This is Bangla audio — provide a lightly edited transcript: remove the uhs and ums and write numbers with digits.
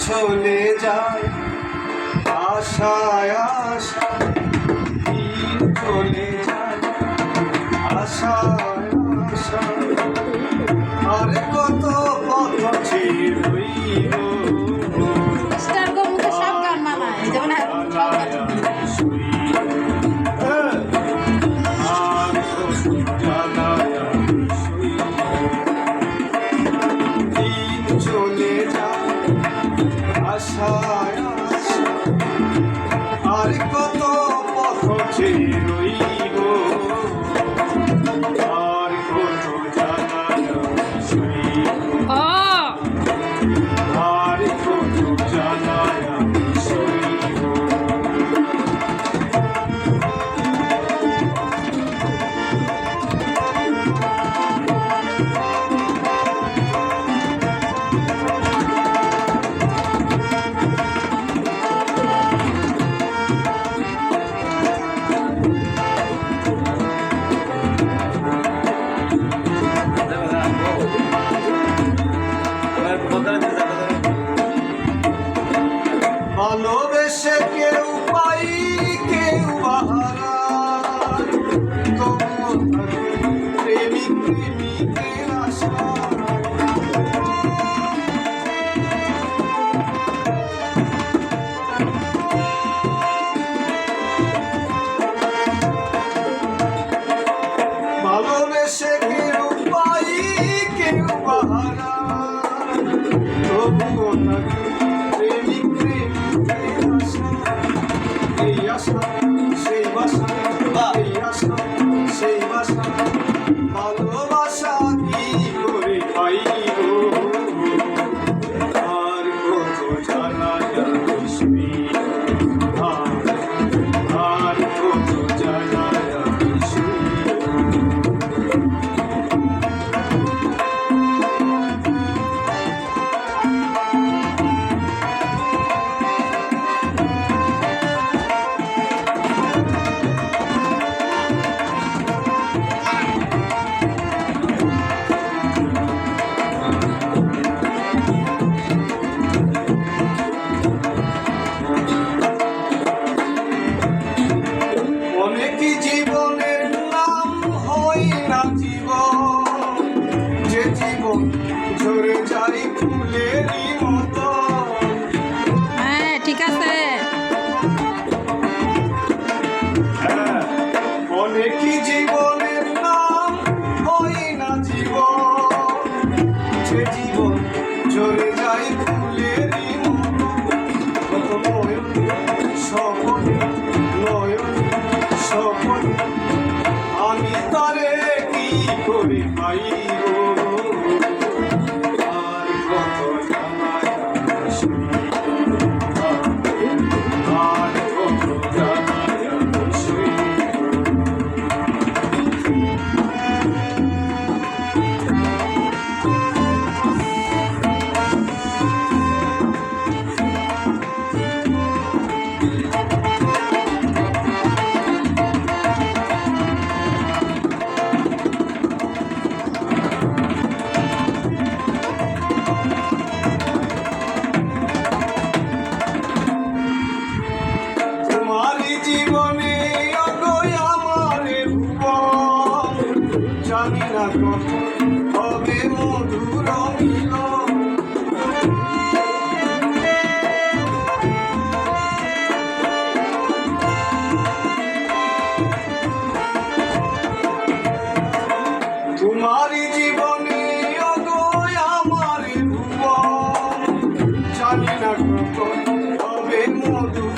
চলে যায় আশায় আশায়, দিন চলে যায় আশায় আশায়, আর কত পথ ছিলইব সব গান মানায় যেমন চলে যায় আশায় আশায়, আর কত পথ ছিলইব, আর কত জানায় সইব, আর কত জানায় সইব। ভালোবেসে কেউ পাই কেউ বাহারায়, তবুও থাকে প্রেমিক প্রেমিকের আশায়। ভালোবেসে কেউ পাই কেউ বাহারায়, তবুও থাকে প্রেমিক প্রেমিকের আশায়। এই আশা সেই বাসা, এই আশা সেই বাসা, ভালোবাসা কি করে পাইব, আর কত জানায় সইব, আর কত জানায় সইব। অনেকই জীবনের নাম হয় না জীবন, যে জীবন ঝরে যায় ফুলেরই মতো। হ্যাঁ ঠিক আছে। অনেকই জীবনের নাম হয় না জীবন, যে জীবন ঝরে যায় ফুলেরই মতো। কত নয়ন স্বপনে, নয়ন স্বপনে, আমি তারে কি করে পাইব, আর কত জানায় সইব, আর কত জানায় সইব। তোমারই জীবনে অগয় আমারে ভুবন, জানি না কখন হবে মধুর মিলন। তোমারই জীবনে অগয় আমারে ভুবন, জানি না কখন হবে মধুর